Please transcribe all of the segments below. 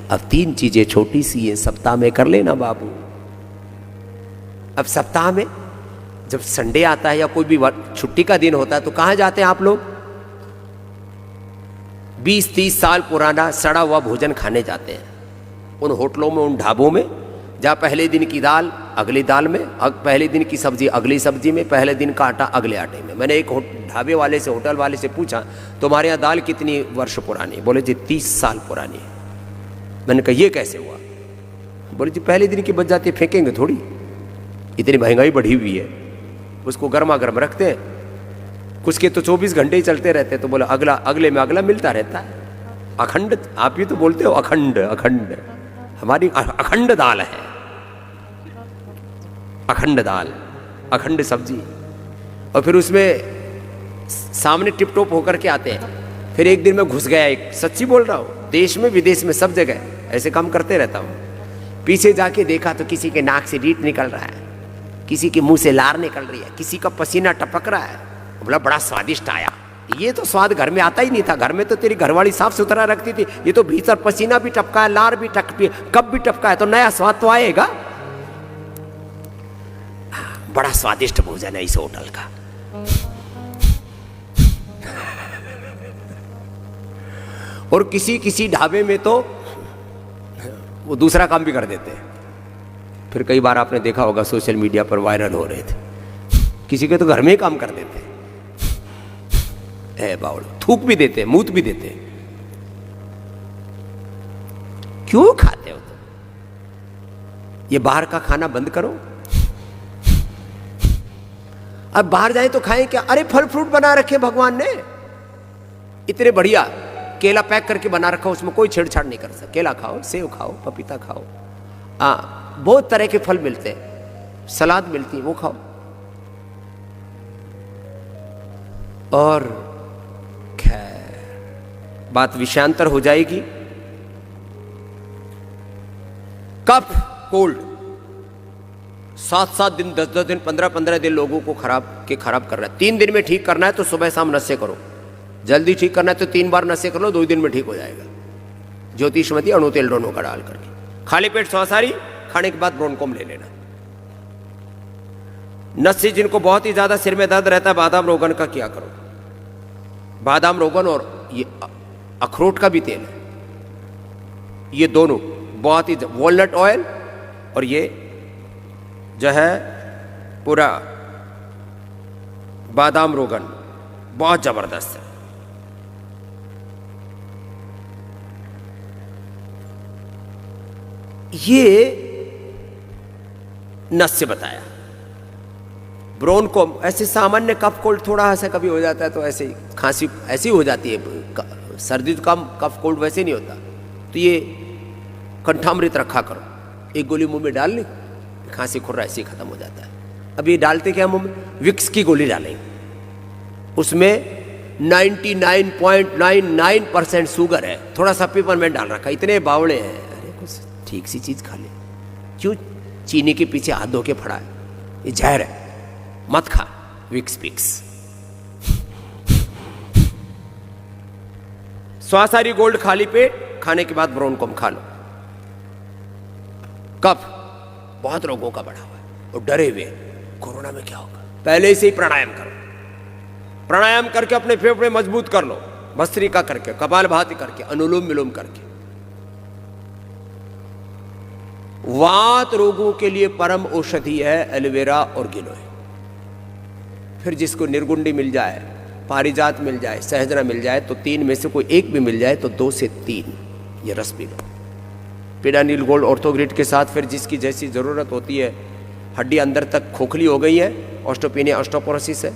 अब 3 चीजें छोटी सी है, सप्ताह में कर लेना बाबू। अब सप्ताह में जब संडे आता है या कोई भी छुट्टी का दिन होता है तो कहां जाते हैं आप लोग? 20-30 साल पुराना सड़ा हुआ भोजन खाने जाते हैं उन होटलों में, उन ढाबों में, जहाँ पहले दिन की दाल अगली दाल में, पहले दिन की सब्जी अगली सब्जी में, पहले दिन का आटा अगले आटे में। मैंने एक ढाबे वाले से, होटल वाले से पूछा, तुम्हारे यहाँ दाल कितनी वर्ष पुरानी है? बोले जी 30 साल पुरानी है। मैंने कहा ये कैसे हुआ? बोले जी पहले दिन की बच जाती है, फेंकेंगे थोड़ी, इतनी महंगाई बढ़ी हुई है, उसको गर्मा गर्म रखते हैं, कुछ के तो 24 घंटे ही चलते रहते हैं। तो बोला अगला अगले में अगला मिलता रहता है, अखंड। आप भी तो बोलते हो अखंड, अखंड, हमारी अखंड दाल है, अखंड दाल, अखंड सब्जी। और फिर उसमें सामने टिप टॉप होकर के आते हैं। फिर एक दिन मैं घुस गया, एक सच्ची बोल रहा हूँ, देश में विदेश में सब जगह ऐसे काम करते रहता हूँ। पीछे जाके देखा तो किसी के नाक से रीट निकल रहा है, किसी के मुंह से लार निकल रही है, किसी का पसीना टपक रहा है। बोला बड़ा स्वादिष्ट आया। ये तो स्वाद घर में आता ही नहीं था, घर में तो तेरी घरवाली साफ सुथरा रखती थी, ये तो भीतर पसीना भी टपका है, लार भी टपकी, कब भी टपका है, तो नया स्वाद तो आएगा। बड़ा स्वादिष्ट भोजन है इस होटल का। और किसी किसी ढाबे में तो वो दूसरा काम भी कर देते हैं। फिर कई बार आपने देखा होगा सोशल मीडिया पर वायरल हो रहे थे, किसी के तो घर में ही काम कर देते हैं, बाउल थूक भी देते हैं, मूत भी देते हैं। क्यों खाते हो तुम? ये बाहर का खाना बंद करो। अब बाहर जाए तो खाएं क्या? अरे फल फ्रूट बना रखे भगवान ने, इतने बढ़िया केला पैक करके बना रखा, उसमें कोई छेड़छाड़ नहीं कर सकता। केला खाओ, सेव खाओ, पपीता खाओ, बहुत तरह के फल मिलते हैं, सलाद मिलती है, वो खाओ। और खैर बात विषयांतर हो जाएगी। कफ कोल्ड 7-7 दिन, 10-10 दिन, 15-15 दिन लोगों को खराब कर रहा है। 3 दिन में ठीक करना है तो सुबह शाम नशे करो, जल्दी ठीक करना है तो 3 बार नशे कर लो, 2 दिन में ठीक हो जाएगा। ज्योतिषमती अणु तेल दोनों का डाल करके खाली पेट स्वासारी खाने के बाद ब्रोनकोम ले लेना। नशे जिनको बहुत ही ज्यादा सिर में दर्द रहता है, बादाम रोगन का क्या करो। बादाम रोगन और ये अखरोट का भी तेल है, ये दोनों बहुत ही, वॉलनट ऑयल और ये जो है पूरा बादाम रोगन बहुत जबरदस्त है। ये नस से बताया। ब्रोनकोम ऐसे सामान्य कफ कोल्ड थोड़ा ऐसा कभी हो जाता है तो ऐसे ही खांसी ऐसी हो जाती है, सर्दी तो कम, कफ कोल्ड वैसे नहीं होता। तो ये कंठामृत रखा करो, एक गोली मुंह में डाल ली, खांसी खुर्रा ऐसे ही खत्म हो जाता है। अब ये डालते क्या मुंह में? विक्स की गोली डालेंगे, उसमें 99.99% शुगर है, थोड़ा सा पेपरमेंट डाल रखा, इतने बावड़े हैं। अरे कुछ ठीक सी चीज खा ले, क्यों चीनी के पीछे हाथ धो के फड़ा है? ये जहर है, मत खा विक्स पिक्स। स्वासारी गोल्ड खाली पेट खाने के बाद ब्रोनकोम खा लो। कफ बहुत रोगों का बढ़ा हुआ है और डरे हुए कोरोना में क्या होगा, पहले से ही प्राणायाम करो। प्राणायाम करके अपने फेफड़े मजबूत कर लो, भस्त्रिका करके, कपालभाति करके, अनुलोम विलोम करके। वात रोगों के लिए परम औषधि है एलोवेरा और गिलोय। फिर जिसको निर्गुंडी मिल जाए, पारिजात मिल जाए, सहजना मिल जाए, तो 3 में से कोई एक भी मिल जाए तो 2 से 3 ये रस पी लो। पिडानिल गोल्ड ऑर्थोग्रिड के साथ फिर जिसकी जैसी जरूरत होती है, हड्डी अंदर तक खोखली हो गई है, ऑस्टोपेनिया ऑस्टोपोरोसिस है,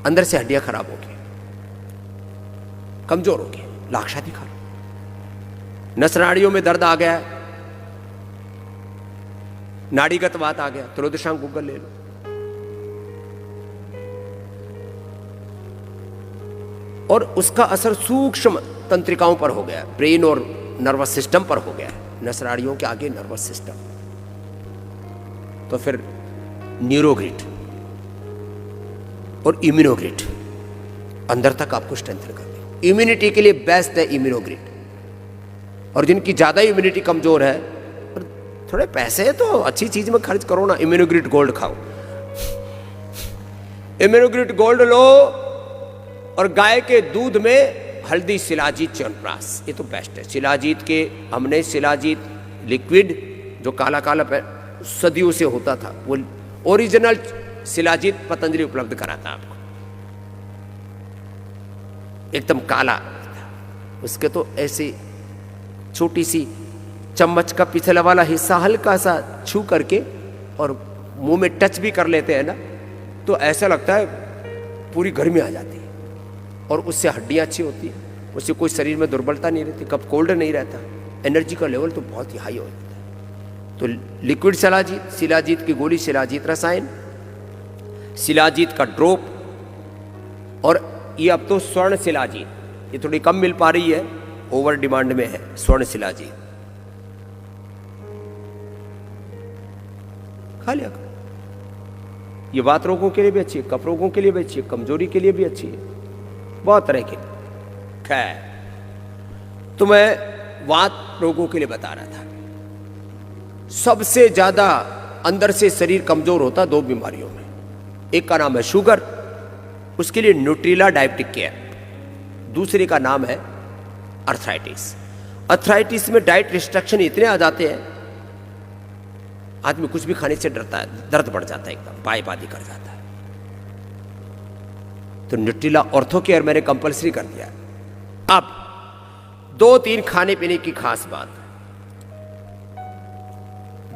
अंदर से हड्डियां खराब होगी, कमजोर होगी, लाक्षादी खा लो। नस नाड़ियों में दर्द आ गया है, नाड़ीगत बात आ गया, त्रोदशांग गूगल ले लो। और उसका असर सूक्ष्म तंत्रिकाओं पर हो गया, ब्रेन और नर्वस सिस्टम पर हो गया, नस नाड़ियों के आगे नर्वस सिस्टम। तो फिर न्यूरोग्रिड और इम्यूनोग्रिड अंदर तक आपको स्ट्रेंथन कर दे। इम्यूनिटी के लिए बेस्ट है इम्यूनोग्रिड। और जिनकी ज़्यादा इम्यूनिटी कमज़ोर है और थोड़े पैसे है तो अच्छी चीज़ में खर्च करो ना, इम्यूनोग्रिड गोल्ड खाओ। इम्यूनोग्रिड गोल्ड लो और गाय के दूध में हल्दी, शिलाजीत, च्यवनप्राश, ये तो बेस्ट है। शिलाजीत के हमने शिलाजीत लिक्विड जो काला काला सदियों से होता था, वो ओरिजिनल शिलाजीत पतंजलि उपलब्ध कराता आपको, एकदम काला। उसके तो ऐसे छोटी सी चम्मच का पिछला वाला हिस्सा हल्का सा छू करके और मुंह में टच भी कर लेते हैं ना, तो ऐसा लगता है पूरी गर्मी आ जाती है और उससे हड्डियां अच्छी होती है, उससे कोई शरीर में दुर्बलता नहीं रहती, कब कोल्ड नहीं रहता, एनर्जी का लेवल तो बहुत ही हाई हो जाता है। तो लिक्विड शिलाजीत, शिलाजीत की गोली, शिलाजीत रसायन, शिलाजीत का ड्रॉप, और ये अब तो स्वर्ण शिलाजीत, ये थोड़ी कम मिल पा रही है, ओवर डिमांड में है स्वर्ण शिलाजीत, खा लिया करो। ये वात रोगों के लिए भी अच्छी है, कफ रोगों के लिए भी अच्छी है, कमजोरी के लिए भी अच्छी है, बहुत तरह के। खैर, तो मैं वात रोगों के लिए बता रहा था, सबसे ज्यादा अंदर से शरीर कमजोर होता दो बीमारियों में, एक का नाम है शुगर, उसके लिए न्यूट्रीला डायबिटिक केयर, दूसरे का नाम है अर्थराइटिस। अर्थराइटिस में डाइट रिस्ट्रिक्शन इतने आ जाते हैं, आदमी कुछ भी खाने से डरता है, दर्द बढ़ जाता है, एकदम पाइप आदि कर जाता है। तो न्यूट्रीला ऑर्थो केयर मैंने कंपलसरी कर दिया। अब 2-3 खाने पीने की खास बात,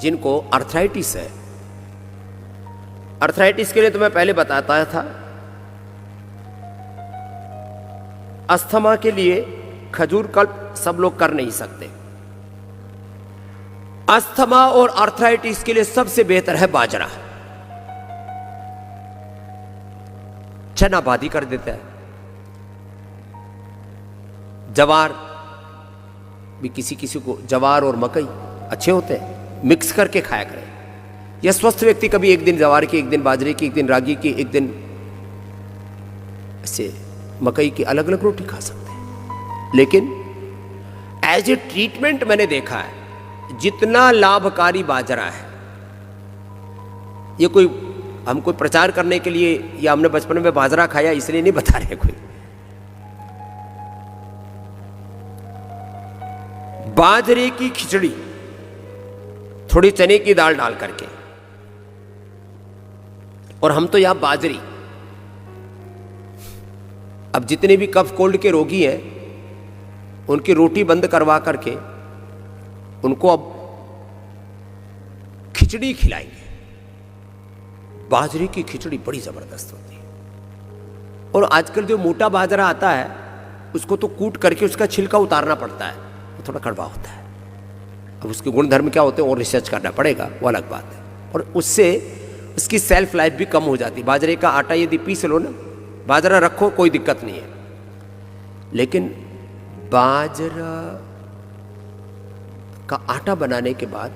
जिनको अर्थराइटिस है, अर्थराइटिस के लिए तो मैं पहले बताता था, अस्थमा के लिए खजूर कल्प सब लोग कर नहीं सकते, अस्थमा और अर्थराइटिस के लिए सबसे बेहतर है बाजरा, चना बादी कर देता है। जवार भी किसी किसी को, जवार और मकई अच्छे होते हैं, मिक्स करके खाया करें। या स्वस्थ व्यक्ति कभी एक दिन जवार की, एक दिन बाजरे की, एक दिन रागी की, एक दिन ऐसे मकई की अलग अलग रोटी खा सकते हैं। लेकिन एज ए ट्रीटमेंट मैंने देखा है जितना लाभकारी बाजरा है, ये कोई हम कोई प्रचार करने के लिए या हमने बचपन में बाजरा खाया इसलिए नहीं बता रहे कोई, बाजरे की खिचड़ी थोड़ी चने की दाल डाल करके, और हम तो यहां बाजरी, अब जितने भी कफ कोल्ड के रोगी हैं उनकी रोटी बंद करवा करके उनको अब खिचड़ी खिलाएंगे। बाजरे की खिचड़ी बड़ी जबरदस्त होती है। और आजकल जो मोटा बाजरा आता है उसको तो कूट करके उसका छिलका उतारना पड़ता है, वो थोड़ा कड़वा होता है। अब उसके गुण धर्म क्या होते हैं और रिसर्च करना पड़ेगा, वो अलग बात है। और उससे उसकी सेल्फ लाइफ भी कम हो जाती है। बाजरे का आटा यदि पीस लो ना, बाजरा रखो कोई दिक्कत नहीं है, लेकिन बाजरा का आटा बनाने के बाद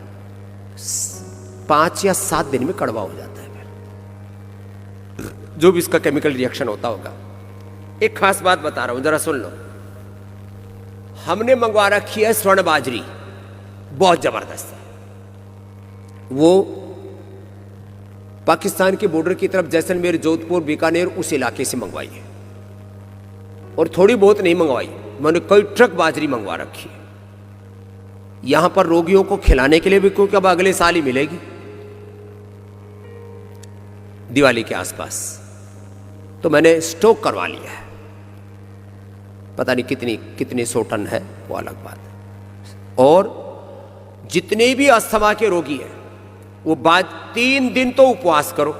5 या 7 दिन में कड़वा हो जाता है, जो भी इसका केमिकल रिएक्शन होता होगा। एक खास बात बता रहा हूं, जरा सुन लो। हमने मंगवा रखी है स्वर्ण बाजरी, बहुत जबरदस्त है। वो पाकिस्तान के बॉर्डर की तरफ जैसलमेर, जोधपुर, बीकानेर उस इलाके से मंगवाई है, और थोड़ी बहुत नहीं मंगवाई, मैंने कई ट्रक बाजरी मंगवा रखी है यहां पर रोगियों को खिलाने के लिए भी, क्योंकि अब अगले साल ही मिलेगी दिवाली के आसपास। तो मैंने स्टॉक करवा लिया है, पता नहीं कितनी 100 टन है, वो अलग बात है। और जितने भी अस्थमा के रोगी हैं वो 3 दिन तो उपवास करो।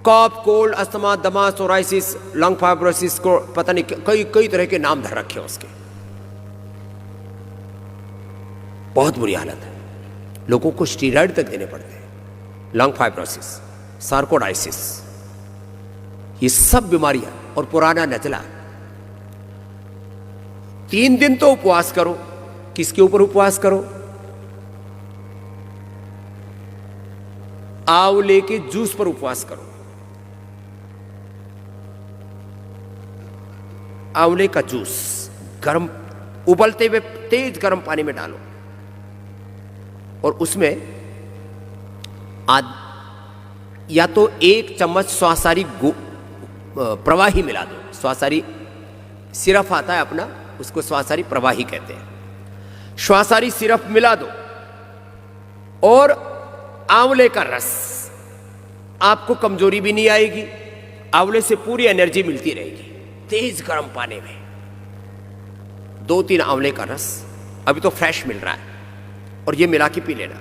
कफ, कोल्ड, अस्थमा, दमा, सोराइसिस, लंग फाइब्रोसिस को पता नहीं कई तरह के नाम धर रखे हैं उसके, बहुत बुरी हालत है। लोगों को स्टीरॉयड तक देने पड़ते हैं। लंग फाइब्रोसिस, सार्कोडाइसिस, ये सब बीमारियां, और पुराना नजला। 3 दिन तो उपवास करो। किसके ऊपर उपवास करो? आंवले के जूस पर उपवास करो। आंवले का जूस गर्म उबलते हुए तेज गर्म पानी में डालो और उसमें या तो 1 चम्मच स्वासारी प्रवाही मिला दो। स्वासारी सिरप आता है अपना, उसको स्वासारी प्रवाही कहते हैं। स्वासारी सिरप मिला दो और आंवले का रस, आपको कमजोरी भी नहीं आएगी, आंवले से पूरी एनर्जी मिलती रहेगी। तेज गर्म पानी में 2-3 आंवले का रस, अभी तो फ्रेश मिल रहा है, और ये मिला के पी लेना।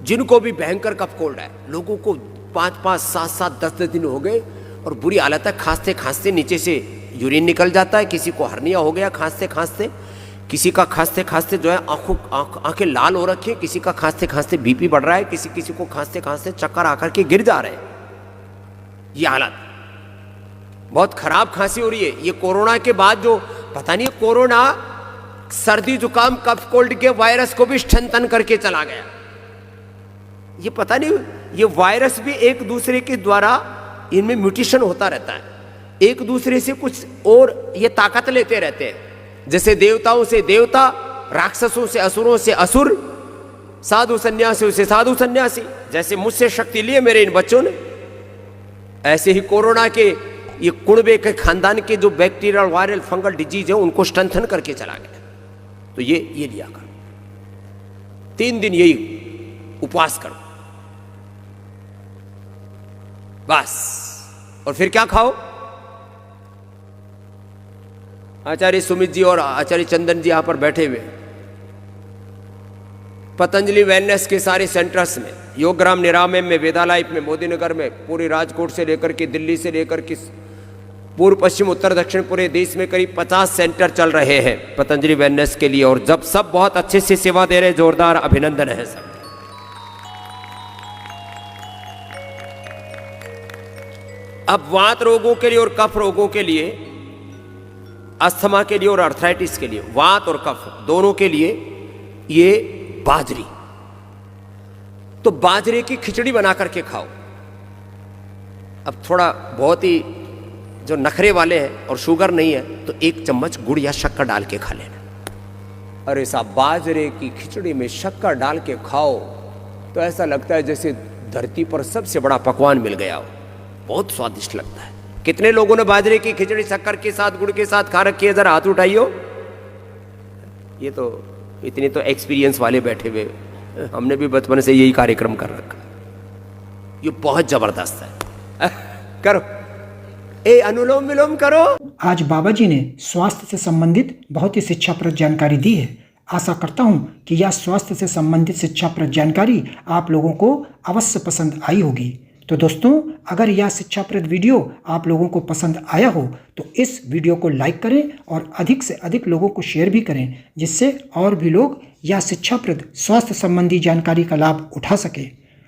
जिनको भी भयंकर कफ कोल्ड है, लोगों को 5-5, 7-7, 10-10 दिन हो गए और बुरी हालत है, खांसते खांसते नीचे से यूरिन निकल जाता है, किसी को हर्निया हो गया खांसते खांसते, किसी का खांसते खांसते जो है आंखें लाल हो रखी है, किसी का खांसते खांसते बीपी बढ़ रहा है, किसी को खांसते खांसते चक्कर आकर के गिर जा रहे हैं। ये हालत बहुत खराब खांसी हो रही है। ये कोरोना के बाद जो पता नहीं, कोरोना सर्दी जुकाम कफ कोल्ड के वायरस को भी स्ट्रेंथन करके चला गया। ये पता नहीं, ये वायरस भी एक दूसरे के द्वारा इनमें म्यूटेशन होता रहता है, एक दूसरे से कुछ और ये ताकत लेते रहते हैं। जैसे देवताओं से देवता, राक्षसों से असुरों से असुर, साधु सन्यासियों से साधु सन्यासी। जैसे मुझसे शक्ति लिए मेरे इन बच्चों ने, ऐसे ही कोरोना के ये कुणबे के खानदान के जो बैक्टीरियल वायरल फंगल डिजीज है उनको स्ट्रेंथन करके चला गया। तो ये लिया करो, 3 दिन यही उपवास करो बस। और फिर क्या खाओ? आचार्य सुमित जी और आचार्य चंदन जी यहां पर बैठे हुए, पतंजलि वेलनेस के सारे सेंटर्स में, योगग्राम निरामय में, वेदालाइफ में, मोदीनगर में, पूरे राजकोट से लेकर के दिल्ली से लेकर के पूर्व पश्चिम उत्तर दक्षिण पूरे देश में करीब 50 सेंटर चल रहे हैं पतंजलि वेलनेस के लिए। और जब सब बहुत अच्छे से सेवा दे रहे, जोरदार अभिनंदन है सब। अब वात रोगों के लिए और कफ रोगों के लिए, अस्थमा के लिए और अर्थराइटिस के लिए, वात और कफ दोनों के लिए ये बाजरी, तो बाजरे की खिचड़ी बना करके खाओ। अब थोड़ा बहुत ही जो नखरे वाले हैं और शुगर नहीं है तो 1 चम्मच गुड़ या शक्कर डाल के खा लेना। अरे साहब, बाजरे की खिचड़ी में शक्कर डाल के खाओ तो ऐसा लगता है जैसे धरती पर सबसे बड़ा पकवान मिल गया हो, बहुत स्वादिष्ट लगता है। कितने लोगों ने बाजरे की खिचड़ी शक्कर के साथ गुड़ के साथ खा रखी है? जरा हाथ उठाइयो। ये तो इतने तो एक्सपीरियंस वाले बैठे हुए, हमने भी बचपन से यही कार्यक्रम कर रखा। ये बहुत जबरदस्त है। करो, अनुलोम विलोम करो। आज बाबा जी ने स्वास्थ्य से संबंधित बहुत ही शिक्षाप्रद जानकारी दी है। आशा करता हूं कि यह स्वास्थ्य से संबंधित शिक्षाप्रद जानकारी आप लोगों को अवश्य पसंद आई होगी। तो दोस्तों, अगर यह शिक्षाप्रद वीडियो आप लोगों को पसंद आया हो तो इस वीडियो को लाइक करें और अधिक से अधिक लोगों को शेयर भी करें, जिससे और भी लोग यह शिक्षाप्रद स्वास्थ्य संबंधी जानकारी का लाभ उठा सके।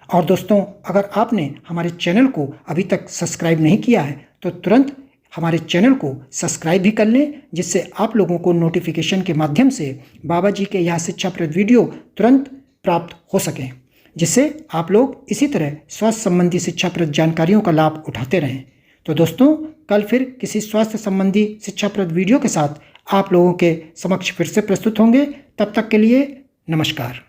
और दोस्तों, अगर आपने हमारे चैनल को अभी तक सब्सक्राइब नहीं किया है तो तुरंत हमारे चैनल को सब्सक्राइब भी कर लें, जिससे आप लोगों को नोटिफिकेशन के माध्यम से बाबा जी के यह शिक्षाप्रद वीडियो तुरंत प्राप्त हो सकें, जिससे आप लोग इसी तरह स्वास्थ्य संबंधी शिक्षाप्रद जानकारियों का लाभ उठाते रहें। तो दोस्तों, कल फिर किसी स्वास्थ्य संबंधी शिक्षाप्रद वीडियो के साथ आप लोगों के समक्ष फिर से प्रस्तुत होंगे। तब तक के लिए नमस्कार।